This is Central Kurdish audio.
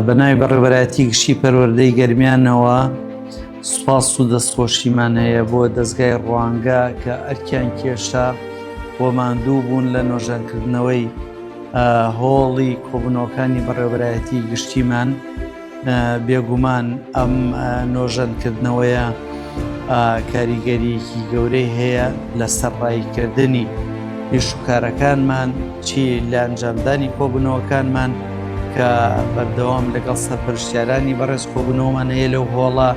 بەناوی بەڕێوەبەرایەتی گشتی پەروەردەی گەرمیانەوە سوپاس و دەستخۆشیمان هەیە بۆ دەستگای ڕوانگە کە ئەرکیان کێشا بۆمان دوو بوون لە نۆژانکردنەوەی هۆڵی کۆبوونەوەکانی بەڕێوەبەرایەتی گشتیمان. بێگومان ئەم نۆژەنکردنەوەیە کاریگەریەکی گەورەی هەیە لەسەر ڕایکردنی هێشوکارەکانمان چی لە ئەنجامدانی کۆبوونەوەکانمان کە بەردەوام لەگەڵ سەرپەرشتیارانی بەڕێز کۆبوونەوەمان هەیە لەو هۆڵە